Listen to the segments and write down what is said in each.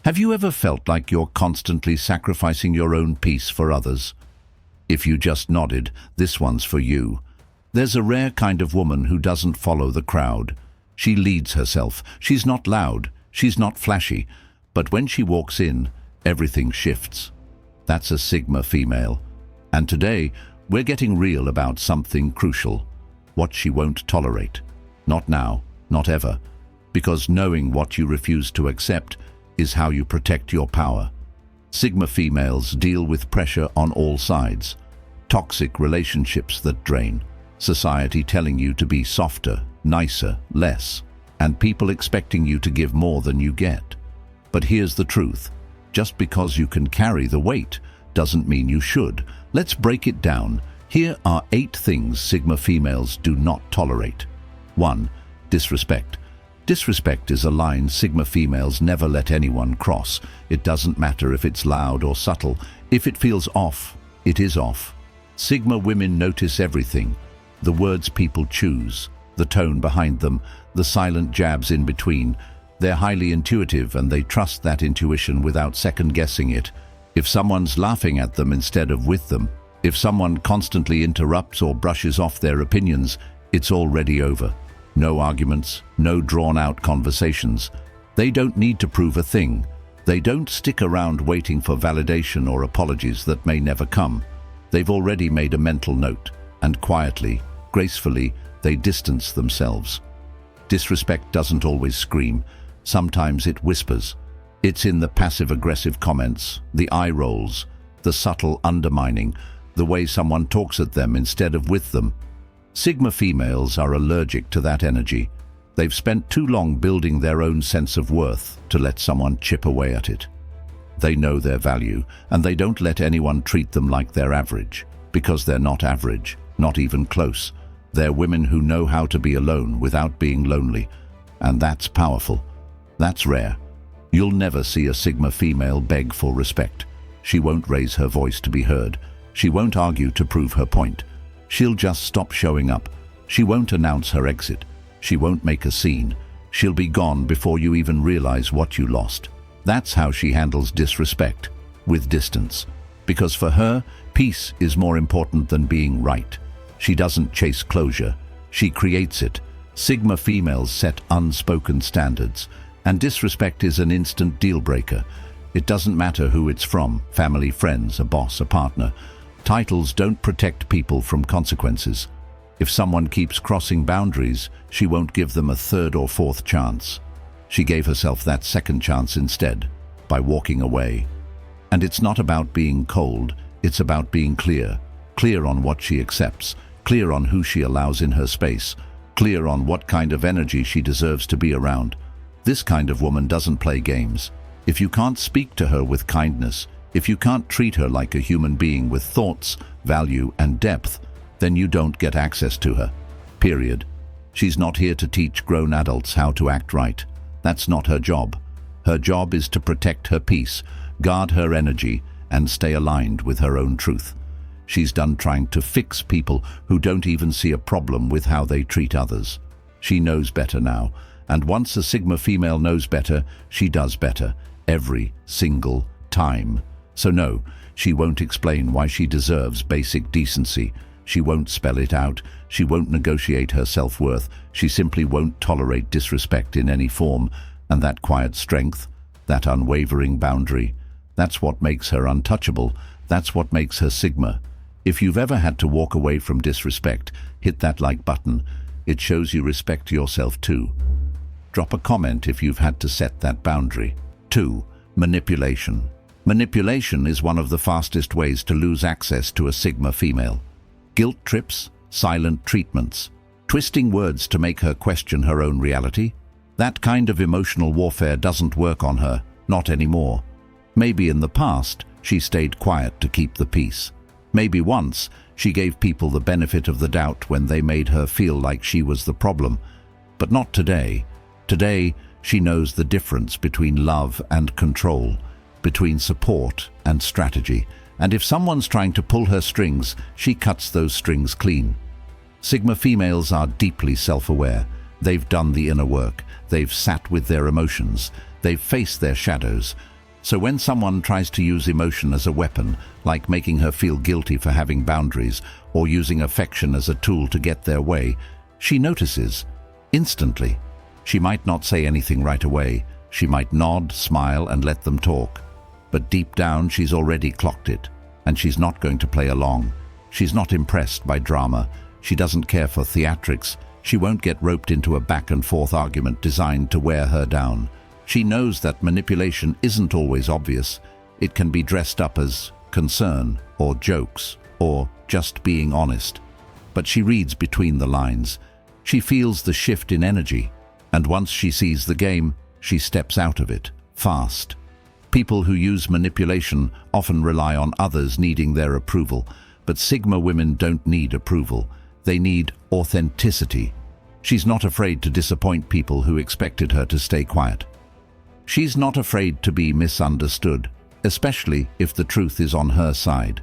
Have you ever felt like you're constantly sacrificing your own peace for others? If you just nodded, this one's for you. There's a rare kind of woman who doesn't follow the crowd. She leads herself. She's not loud. She's not flashy. But when she walks in, everything shifts. That's a Sigma female. And today, we're getting real about something crucial. What she won't tolerate. Not now, not ever. Because knowing what you refuse to accept is how you protect your power. Sigma females deal with pressure on all sides. Toxic relationships that drain. Society telling you to be softer, nicer, less. And people expecting you to give more than you get. But here's the truth. Just because you can carry the weight doesn't mean you should. Let's break it down. Here are 8 things Sigma females do not tolerate. 1. Disrespect. Disrespect is a line Sigma females never let anyone cross. It doesn't matter if it's loud or subtle. If it feels off, it is off. Sigma women notice everything. The words people choose, the tone behind them, the silent jabs in between. They're highly intuitive and they trust that intuition without second-guessing it. If someone's laughing at them instead of with them, if someone constantly interrupts or brushes off their opinions, it's already over. No arguments, no drawn-out conversations. They don't need to prove a thing. They don't stick around waiting for validation or apologies that may never come. They've already made a mental note, and quietly, gracefully, they distance themselves. Disrespect doesn't always scream. Sometimes it whispers. It's in the passive-aggressive comments, the eye rolls, the subtle undermining, the way someone talks at them instead of with them. Sigma females are allergic to that energy. They've spent too long building their own sense of worth to let someone chip away at it. They know their value, and they don't let anyone treat them like they're average, because they're not average, not even close. They're women who know how to be alone without being lonely, and that's powerful. That's rare. You'll never see a Sigma female beg for respect. She won't raise her voice to be heard. She won't argue to prove her point. She'll just stop showing up. She won't announce her exit. She won't make a scene. She'll be gone before you even realize what you lost. That's how she handles disrespect, with distance. Because for her, peace is more important than being right. She doesn't chase closure. She creates it. Sigma females set unspoken standards, and disrespect is an instant deal breaker. It doesn't matter who it's from, family, friends, a boss, a partner. Titles don't protect people from consequences. If someone keeps crossing boundaries, she won't give them a 3rd or 4th chance. She gave herself that 2nd chance instead, by walking away. And it's not about being cold, it's about being clear. Clear on what she accepts, clear on who she allows in her space, clear on what kind of energy she deserves to be around. This kind of woman doesn't play games. If you can't speak to her with kindness, if you can't treat her like a human being with thoughts, value, and depth, then you don't get access to her. Period. She's not here to teach grown adults how to act right. That's not her job. Her job is to protect her peace, guard her energy, and stay aligned with her own truth. She's done trying to fix people who don't even see a problem with how they treat others. She knows better now, and once a Sigma female knows better, she does better, every single time. So no, she won't explain why she deserves basic decency. She won't spell it out. She won't negotiate her self-worth. She simply won't tolerate disrespect in any form. And that quiet strength, that unwavering boundary, that's what makes her untouchable. That's what makes her Sigma. If you've ever had to walk away from disrespect, hit that like button. It shows you respect yourself too. Drop a comment if you've had to set that boundary. 2. Manipulation. Manipulation is one of the fastest ways to lose access to a Sigma female. Guilt trips, silent treatments, twisting words to make her question her own reality. That kind of emotional warfare doesn't work on her, not anymore. Maybe in the past, she stayed quiet to keep the peace. Maybe once, she gave people the benefit of the doubt when they made her feel like she was the problem. But not today. Today, she knows the difference between love and control, between support and strategy. And if someone's trying to pull her strings, she cuts those strings clean. Sigma females are deeply self-aware. They've done the inner work. They've sat with their emotions. They've faced their shadows. So when someone tries to use emotion as a weapon, like making her feel guilty for having boundaries or using affection as a tool to get their way, she notices instantly. She might not say anything right away. She might nod, smile, and let them talk. But deep down, she's already clocked it, and she's not going to play along. She's not impressed by drama. She doesn't care for theatrics. She won't get roped into a back-and-forth argument designed to wear her down. She knows that manipulation isn't always obvious. It can be dressed up as concern, or jokes, or just being honest. But she reads between the lines. She feels the shift in energy, and once she sees the game, she steps out of it, fast. People who use manipulation often rely on others needing their approval, but Sigma women don't need approval. They need authenticity. She's not afraid to disappoint people who expected her to stay quiet. She's not afraid to be misunderstood, especially if the truth is on her side.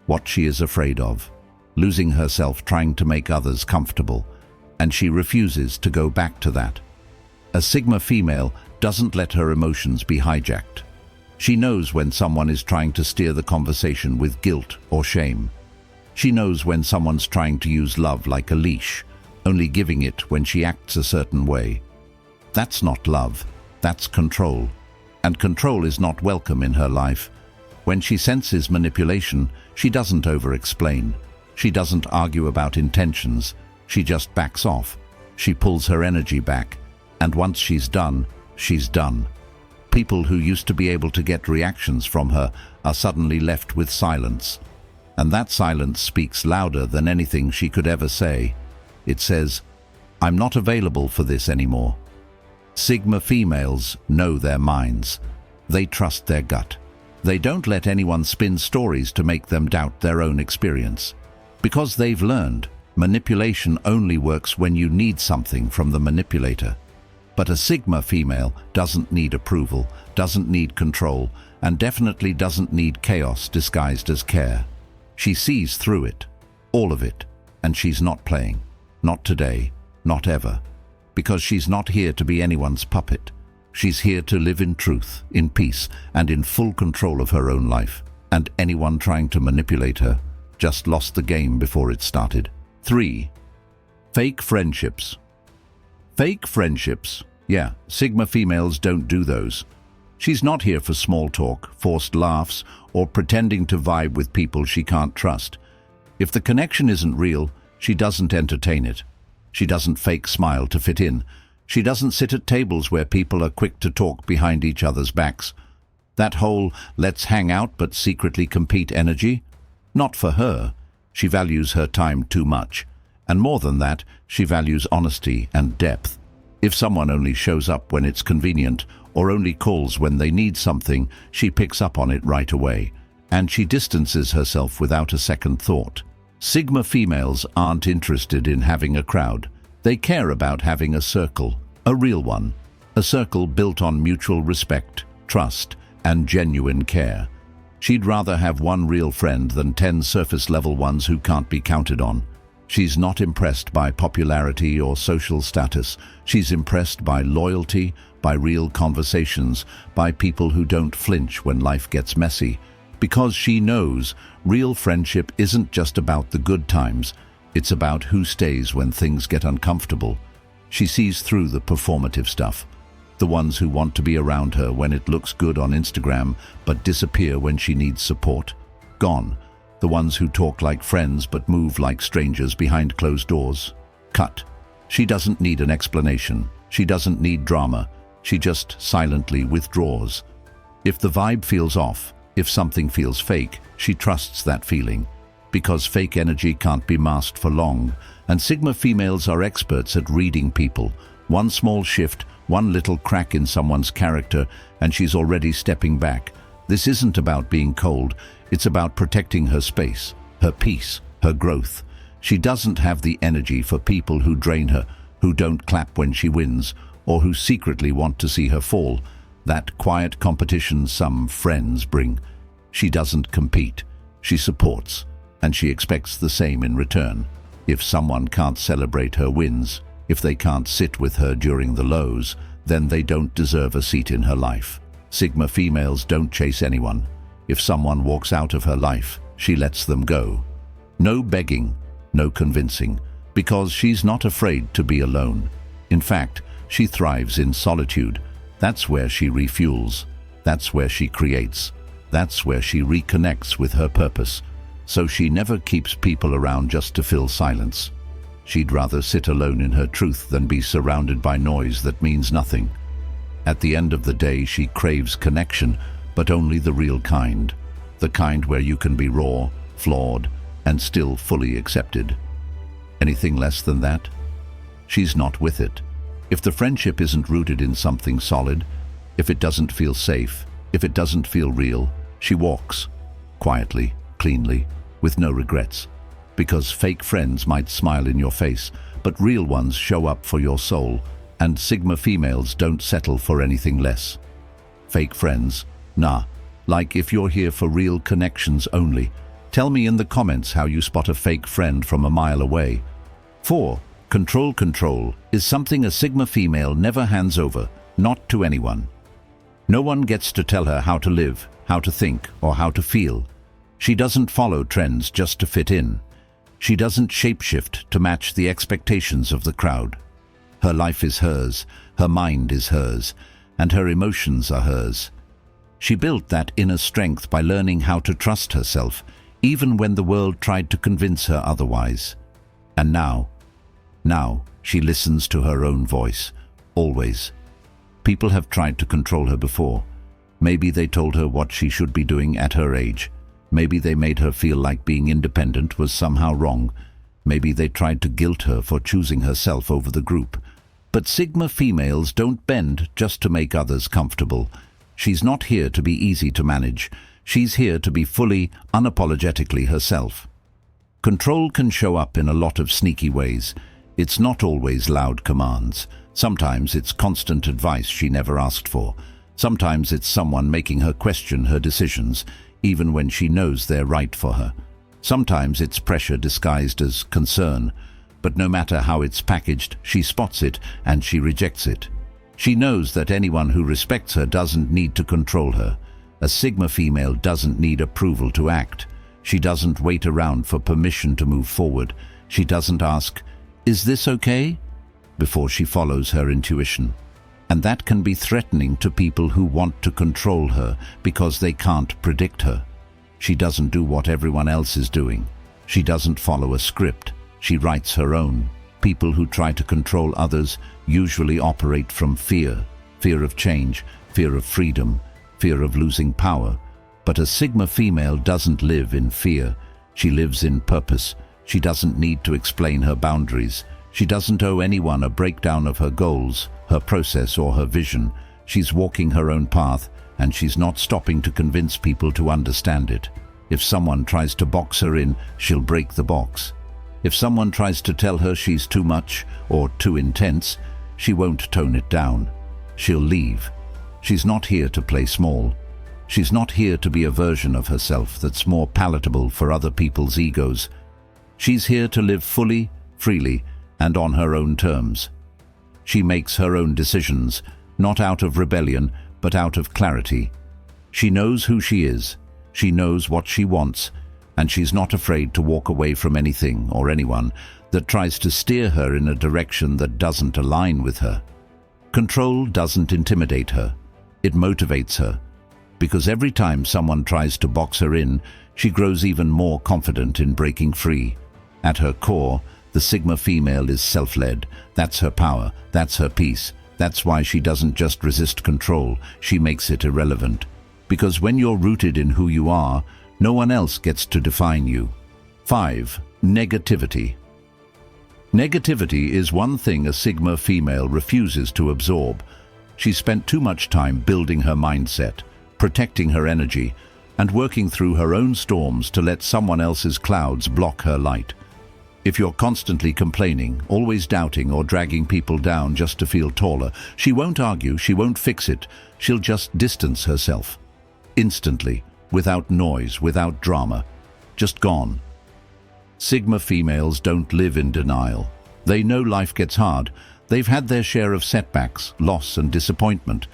What she is afraid of, losing herself trying to make others comfortable, and she refuses to go back to that. A Sigma female doesn't let her emotions be hijacked. She knows when someone is trying to steer the conversation with guilt or shame. She knows when someone's trying to use love like a leash, only giving it when she acts a certain way. That's not love, that's control. And control is not welcome in her life. When she senses manipulation, she doesn't over-explain. She doesn't argue about intentions. She just backs off. She pulls her energy back. And once she's done, she's done. People who used to be able to get reactions from her are suddenly left with silence. And that silence speaks louder than anything she could ever say. It says, "I'm not available for this anymore." Sigma females know their minds. They trust their gut. They don't let anyone spin stories to make them doubt their own experience. Because they've learned, manipulation only works when you need something from the manipulator. But a Sigma female doesn't need approval, doesn't need control, and definitely doesn't need chaos disguised as care. She sees through it, all of it, and she's not playing. Not today, not ever. Because she's not here to be anyone's puppet. She's here to live in truth, in peace, and in full control of her own life. And anyone trying to manipulate her just lost the game before it started. 3. Fake friendships. Fake friendships. Yeah, Sigma females don't do those. She's not here for small talk, forced laughs, or pretending to vibe with people she can't trust. If the connection isn't real, she doesn't entertain it. She doesn't fake smile to fit in. She doesn't sit at tables where people are quick to talk behind each other's backs. That whole let's hang out but secretly compete energy? Not for her. She values her time too much. And more than that, she values honesty and depth. If someone only shows up when it's convenient or only calls when they need something, she picks up on it right away. And she distances herself without a second thought. Sigma females aren't interested in having a crowd. They care about having a circle, a real one. A circle built on mutual respect, trust, and genuine care. She'd rather have one real friend than 10 surface-level ones who can't be counted on. She's not impressed by popularity or social status. She's impressed by loyalty, by real conversations, by people who don't flinch when life gets messy. Because she knows real friendship isn't just about the good times, it's about who stays when things get uncomfortable. She sees through the performative stuff. The ones who want to be around her when it looks good on Instagram, but disappear when she needs support. Gone. The ones who talk like friends but move like strangers behind closed doors. Cut. She doesn't need an explanation. She doesn't need drama. She just silently withdraws. If the vibe feels off, if something feels fake, she trusts that feeling. Because fake energy can't be masked for long, and Sigma females are experts at reading people. One small shift, one little crack in someone's character, and she's already stepping back. This isn't about being cold. It's about protecting her space, her peace, her growth. She doesn't have the energy for people who drain her, who don't clap when she wins, or who secretly want to see her fall. That quiet competition some friends bring. She doesn't compete. She supports, and she expects the same in return. If someone can't celebrate her wins, if they can't sit with her during the lows, then they don't deserve a seat in her life. Sigma females don't chase anyone. If someone walks out of her life, she lets them go. No begging, no convincing, because she's not afraid to be alone. In fact, she thrives in solitude. That's where she refuels. That's where she creates. That's where she reconnects with her purpose. So she never keeps people around just to fill silence. She'd rather sit alone in her truth than be surrounded by noise that means nothing. At the end of the day, she craves connection, but only the real kind. The kind where you can be raw, flawed, and still fully accepted. Anything less than that? She's not with it. If the friendship isn't rooted in something solid, if it doesn't feel safe, if it doesn't feel real, she walks. Quietly, cleanly, with no regrets. Because fake friends might smile in your face, but real ones show up for your soul, and Sigma females don't settle for anything less. Fake friends? Nah. Like if you're here for real connections only. Tell me in the comments how you spot a fake friend from a mile away. 4. Control is something a Sigma female never hands over, not to anyone. No one gets to tell her how to live, how to think, or how to feel. She doesn't follow trends just to fit in. She doesn't shapeshift to match the expectations of the crowd. Her life is hers, her mind is hers, and her emotions are hers. She built that inner strength by learning how to trust herself, even when the world tried to convince her otherwise. And now she listens to her own voice, always. People have tried to control her before. Maybe they told her what she should be doing at her age. Maybe they made her feel like being independent was somehow wrong. Maybe they tried to guilt her for choosing herself over the group. But Sigma females don't bend just to make others comfortable. She's not here to be easy to manage. She's here to be fully, unapologetically herself. Control can show up in a lot of sneaky ways. It's not always loud commands. Sometimes it's constant advice she never asked for. Sometimes it's someone making her question her decisions, even when she knows they're right for her. Sometimes it's pressure disguised as concern, but no matter how it's packaged, she spots it and she rejects it. She knows that anyone who respects her doesn't need to control her. A Sigma female doesn't need approval to act. She doesn't wait around for permission to move forward. She doesn't ask, "Is this okay?" before she follows her intuition. And that can be threatening to people who want to control her because they can't predict her. She doesn't do what everyone else is doing. She doesn't follow a script. She writes her own. People who try to control others usually operate from fear. Fear of change, fear of freedom, fear of losing power. But a Sigma female doesn't live in fear. She lives in purpose. She doesn't need to explain her boundaries. She doesn't owe anyone a breakdown of her goals, her process, or her vision. She's walking her own path, and she's not stopping to convince people to understand it. If someone tries to box her in, she'll break the box. If someone tries to tell her she's too much or too intense, she won't tone it down. She'll leave. She's not here to play small. She's not here to be a version of herself that's more palatable for other people's egos. She's here to live fully, freely, and on her own terms. She makes her own decisions, not out of rebellion, but out of clarity. She knows who she is, she knows what she wants, and she's not afraid to walk away from anything or anyone that tries to steer her in a direction that doesn't align with her. Control doesn't intimidate her, it motivates her, because every time someone tries to box her in, she grows even more confident in breaking free. At her core, the Sigma female is self-led. That's her power, that's her peace. That's why she doesn't just resist control, she makes it irrelevant. Because when you're rooted in who you are, no one else gets to define you. 5. Negativity. Negativity is one thing a Sigma female refuses to absorb. She spent too much time building her mindset, protecting her energy, and working through her own storms to let someone else's clouds block her light. If you're constantly complaining, always doubting or dragging people down just to feel taller, she won't argue, she won't fix it, she'll just distance herself. Instantly, without noise, without drama, just gone. Sigma females don't live in denial. They know life gets hard. They've had their share of setbacks, loss and disappointment,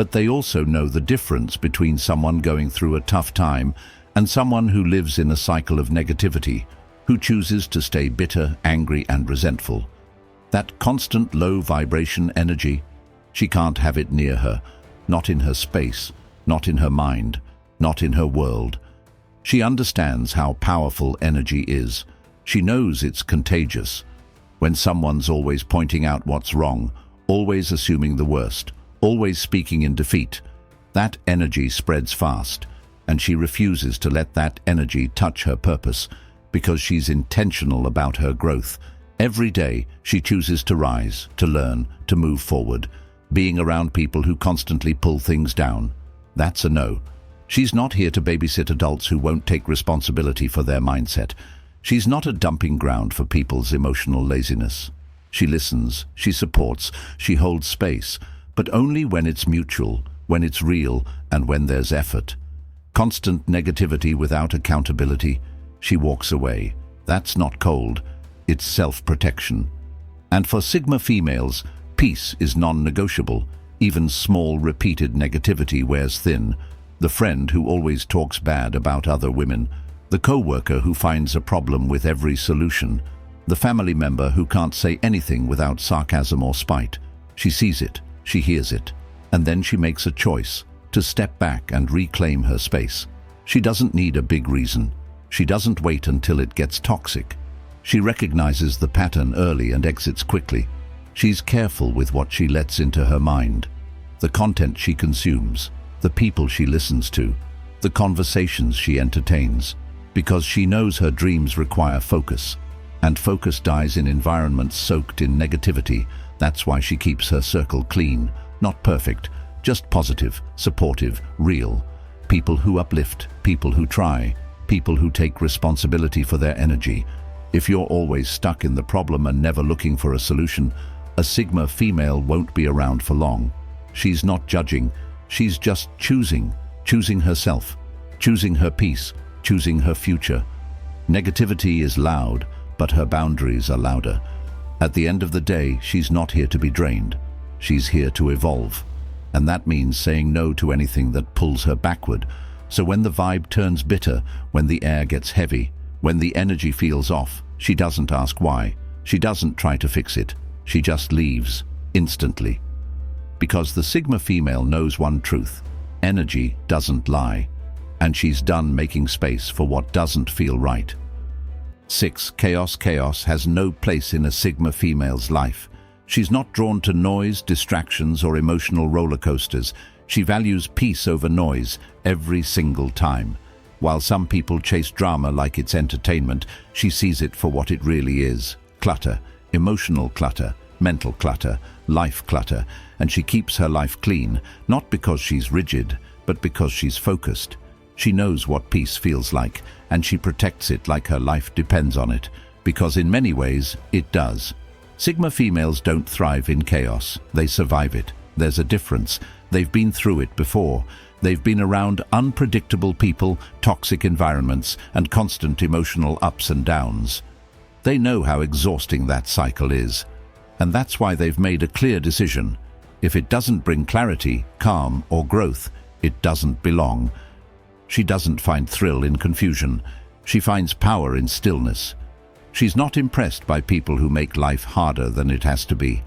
but they also know the difference between someone going through a tough time and someone who lives in a cycle of negativity, who chooses to stay bitter, angry, and resentful. That constant low vibration energy, she can't have it near her, not in her space, not in her mind, not in her world. She understands how powerful energy is. She knows it's contagious. When someone's always pointing out what's wrong, always assuming the worst, always speaking in defeat, that energy spreads fast, and she refuses to let that energy touch her purpose because she's intentional about her growth. Every day, she chooses to rise, to learn, to move forward. Being around people who constantly pull things down, that's a no. She's not here to babysit adults who won't take responsibility for their mindset. She's not a dumping ground for people's emotional laziness. She listens, she supports, she holds space, but only when it's mutual, when it's real, and when there's effort. Constant negativity without accountability, she walks away. That's not cold, it's self-protection. And for Sigma females, peace is non-negotiable. Even small, repeated negativity wears thin. The friend who always talks bad about other women, the co-worker who finds a problem with every solution, the family member who can't say anything without sarcasm or spite. She sees it, she hears it, and then she makes a choice to step back and reclaim her space. She doesn't need a big reason. She doesn't wait until it gets toxic. She recognizes the pattern early and exits quickly. She's careful with what she lets into her mind, the content she consumes, the people she listens to, the conversations she entertains, because she knows her dreams require focus, and focus dies in environments soaked in negativity. That's why she keeps her circle clean, not perfect, just positive, supportive, real. People who uplift, people who try, people who take responsibility for their energy. If you're always stuck in the problem and never looking for a solution, a Sigma female won't be around for long. She's not judging, she's just choosing herself, choosing her peace, choosing her future. Negativity is loud, but her boundaries are louder. At the end of the day, she's not here to be drained. She's here to evolve. And that means saying no to anything that pulls her backward. So when the vibe turns bitter, when the air gets heavy, when the energy feels off, she doesn't ask why. She doesn't try to fix it. She just leaves, instantly. Because the Sigma female knows one truth: energy doesn't lie. And she's done making space for what doesn't feel right. 6. Chaos. Chaos has no place in a Sigma female's life. She's not drawn to noise, distractions, or emotional roller coasters. She values peace over noise every single time. While some people chase drama like it's entertainment, she sees it for what it really is: clutter, emotional clutter, mental clutter, life clutter. And she keeps her life clean, not because she's rigid, but because she's focused. She knows what peace feels like, and she protects it like her life depends on it, because in many ways, it does. Sigma females don't thrive in chaos, they survive it. There's a difference. They've been through it before. They've been around unpredictable people, toxic environments, and constant emotional ups and downs. They know how exhausting that cycle is. And that's why they've made a clear decision. If it doesn't bring clarity, calm, or growth, it doesn't belong. She doesn't find thrill in confusion. She finds power in stillness. She's not impressed by people who make life harder than it has to be.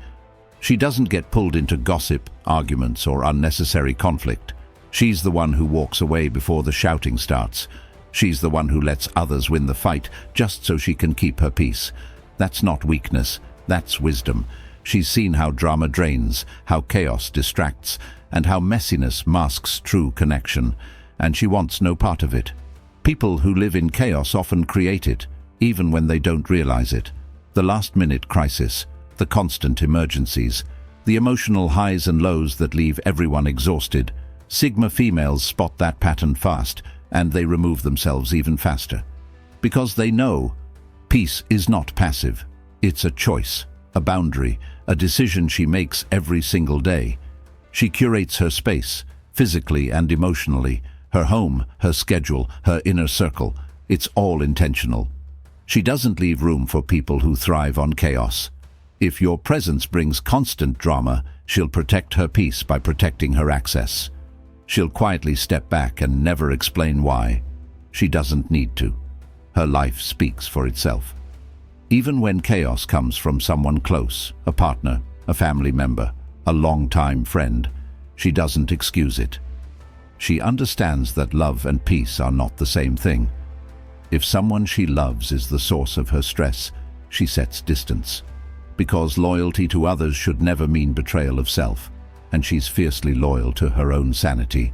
She doesn't get pulled into gossip, arguments, or unnecessary conflict. She's the one who walks away before the shouting starts. She's the one who lets others win the fight just so she can keep her peace. That's not weakness, that's wisdom. She's seen how drama drains, how chaos distracts, and how messiness masks true connection. And she wants no part of it. People who live in chaos often create it, even when they don't realize it. The last-minute crisis, the constant emergencies, the emotional highs and lows that leave everyone exhausted. Sigma females spot that pattern fast, and they remove themselves even faster. Because they know peace is not passive. It's a choice, a boundary, a decision she makes every single day. She curates her space, physically and emotionally, her home, her schedule, her inner circle. It's all intentional. She doesn't leave room for people who thrive on chaos. If your presence brings constant drama, She'll protect her peace by protecting her access. She'll quietly step back and never explain why. She doesn't need to. Her life speaks for itself. Even when chaos comes from someone close, a partner, a family member, a long-time friend, she doesn't excuse it. She understands that love and peace are not the same thing. If someone she loves is the source of her stress, she sets distance. Because loyalty to others should never mean betrayal of self, and she's fiercely loyal to her own sanity.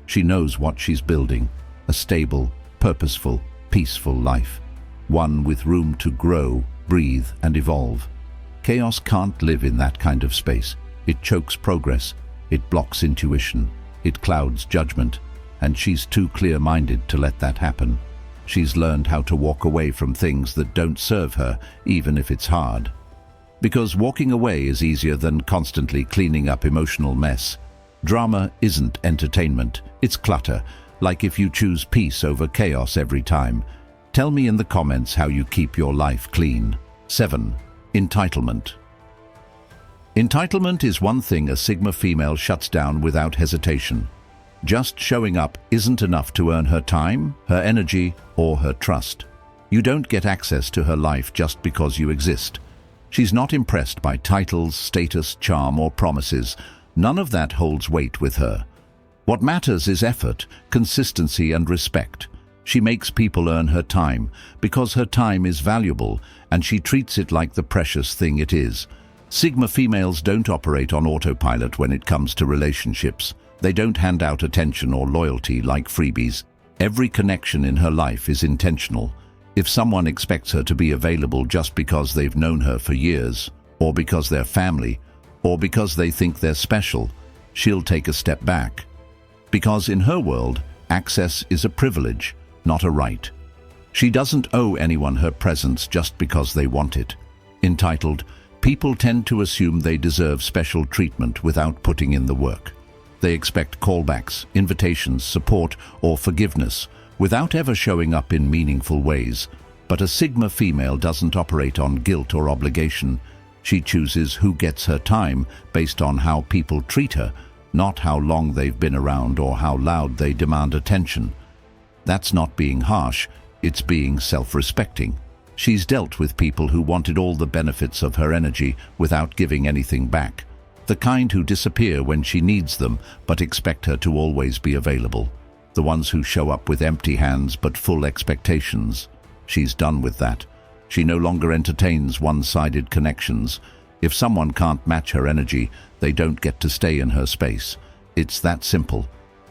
She knows what she's building, a stable, purposeful, peaceful life, one with room to grow, breathe, and evolve. Chaos can't live in that kind of space. It chokes progress, it blocks intuition, it clouds judgment, and she's too clear-minded to let that happen. She's learned how to walk away from things that don't serve her, even if it's hard. Because walking away is easier than constantly cleaning up emotional mess. Drama isn't entertainment, it's clutter, like if you choose peace over chaos every time. Tell me in the comments how you keep your life clean. 7. Entitlement. Entitlement is one thing a Sigma female shuts down without hesitation. Just showing up isn't enough to earn her time, her energy, or her trust. You don't get access to her life just because you exist. She's not impressed by titles, status, charm, or promises. None of that holds weight with her. What matters is effort, consistency, and respect. She makes people earn her time because her time is valuable, and she treats it like the precious thing it is. Sigma females don't operate on autopilot when it comes to relationships. They don't hand out attention or loyalty like freebies. Every connection in her life is intentional. If someone expects her to be available just because they've known her for years, or because they're family, or because they think they're special, she'll take a step back. Because in her world, access is a privilege, not a right. She doesn't owe anyone her presence just because they want it. Entitled, people tend to assume they deserve special treatment without putting in the work. They expect callbacks, invitations, support, or forgiveness, without ever showing up in meaningful ways. But a Sigma female doesn't operate on guilt or obligation. She chooses who gets her time based on how people treat her, not how long they've been around or how loud they demand attention. That's not being harsh, it's being self-respecting. She's dealt with people who wanted all the benefits of her energy without giving anything back. The kind who disappear when she needs them but expect her to always be available. The ones who show up with empty hands but full expectations. She's done with that. She no longer entertains one-sided connections. If someone can't match her energy, they don't get to stay in her space. It's that simple.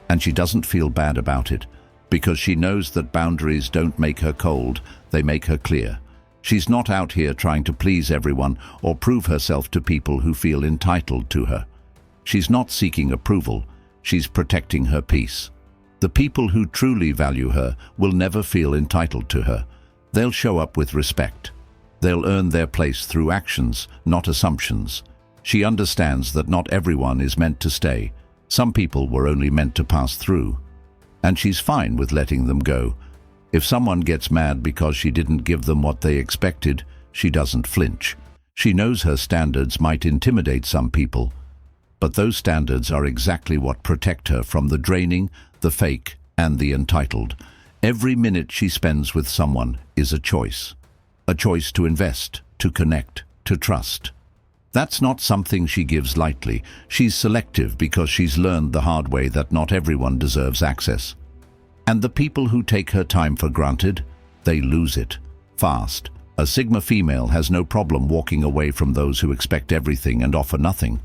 And she doesn't feel bad about it, because she knows that boundaries don't make her cold, they make her clear. She's not out here trying to please everyone or prove herself to people who feel entitled to her. She's not seeking approval, she's protecting her peace. The people who truly value her will never feel entitled to her. They'll show up with respect. They'll earn their place through actions, not assumptions. She understands that not everyone is meant to stay. Some people were only meant to pass through. And she's fine with letting them go. If someone gets mad because she didn't give them what they expected, she doesn't flinch. She knows her standards might intimidate some people, but those standards are exactly what protect her from the draining, the fake, and the entitled. Every minute she spends with someone is a choice. A choice to invest, to connect, to trust. That's not something she gives lightly. She's selective because she's learned the hard way that not everyone deserves access. And the people who take her time for granted, they lose it fast. A Sigma female has no problem walking away from those who expect everything and offer nothing.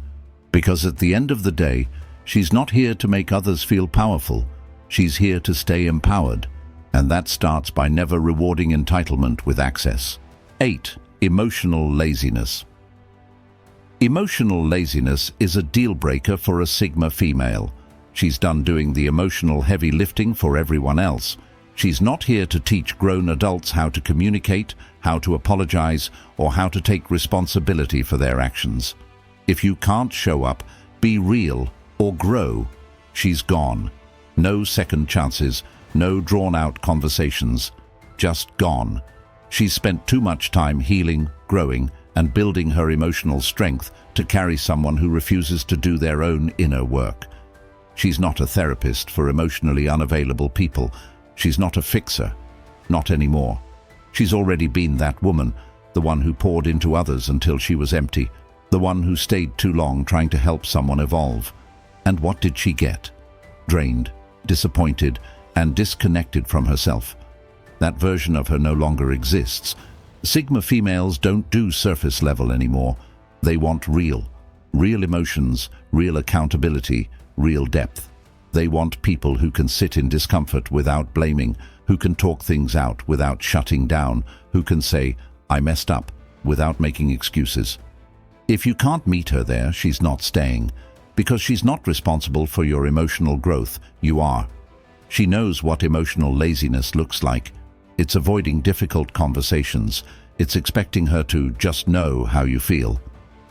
Because at the end of the day, she's not here to make others feel powerful. She's here to stay empowered. And that starts by never rewarding entitlement with access. 8. Emotional laziness. Emotional laziness is a deal breaker for a Sigma female. She's done doing the emotional heavy lifting for everyone else. She's not here to teach grown adults how to communicate, how to apologize, or how to take responsibility for their actions. If you can't show up, be real, or grow, she's gone. No second chances, no drawn-out conversations, just gone. She's spent too much time healing, growing, and building her emotional strength to carry someone who refuses to do their own inner work. She's not a therapist for emotionally unavailable people. She's not a fixer. Not anymore. She's already been that woman, the one who poured into others until she was empty, the one who stayed too long trying to help someone evolve. And what did she get? Drained, disappointed, and disconnected from herself. That version of her no longer exists. Sigma females don't do surface level anymore. They want real emotions, real accountability, real depth. They want people who can sit in discomfort without blaming, who can talk things out without shutting down, who can say, "I messed up," without making excuses. If you can't meet her there, she's not staying. Because she's not responsible for your emotional growth, you are. She knows what emotional laziness looks like. It's avoiding difficult conversations. It's expecting her to just know how you feel.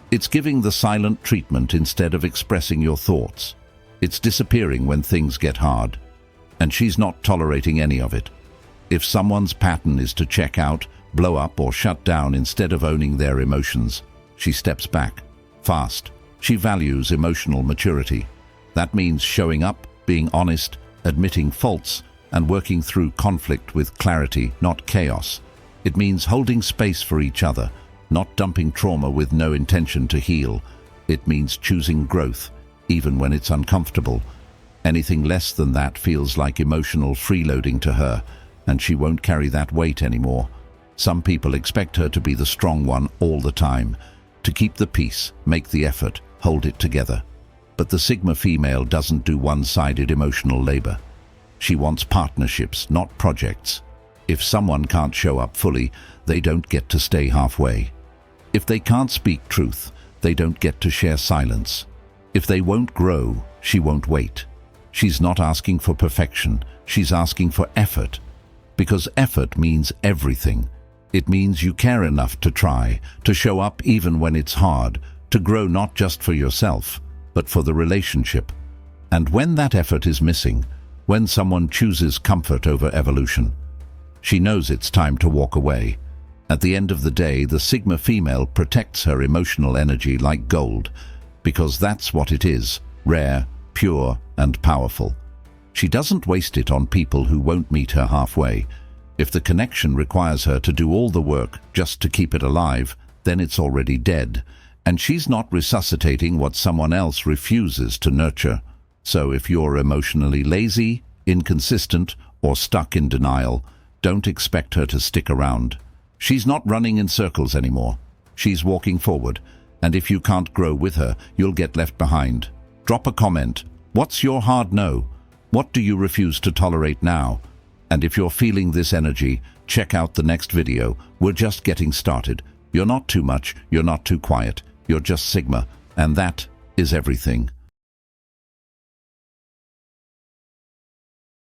It's giving the silent treatment instead of expressing your thoughts. It's disappearing when things get hard. And she's not tolerating any of it. If someone's pattern is to check out, blow up, or shut down instead of owning their emotions, she steps back, fast. She values emotional maturity. That means showing up, being honest, admitting faults, and working through conflict with clarity, not chaos. It means holding space for each other, not dumping trauma with no intention to heal. It means choosing growth, even when it's uncomfortable. Anything less than that feels like emotional freeloading to her, and she won't carry that weight anymore. Some people expect her to be the strong one all the time, to keep the peace, make the effort, hold it together. But the Sigma female doesn't do one-sided emotional labor. She wants partnerships, not projects. If someone can't show up fully, they don't get to stay halfway. If they can't speak truth, they don't get to share silence. If they won't grow, she won't wait. She's not asking for perfection, she's asking for effort. Because effort means everything. It means you care enough to try, to show up even when it's hard, to grow not just for yourself, but for the relationship. And when that effort is missing, when someone chooses comfort over evolution, she knows it's time to walk away. At the end of the day, the Sigma female protects her emotional energy like gold, because that's what it is, rare, pure, and powerful. She doesn't waste it on people who won't meet her halfway. If the connection requires her to do all the work just to keep it alive, then it's already dead. And she's not resuscitating what someone else refuses to nurture. So if you're emotionally lazy, inconsistent, or stuck in denial, don't expect her to stick around. She's not running in circles anymore. She's walking forward. And if you can't grow with her, you'll get left behind. Drop a comment. What's your hard no? What do you refuse to tolerate now? And if you're feeling this energy, check out the next video. We're just getting started. You're not too much, you're not too quiet. You're just Sigma, and that is everything.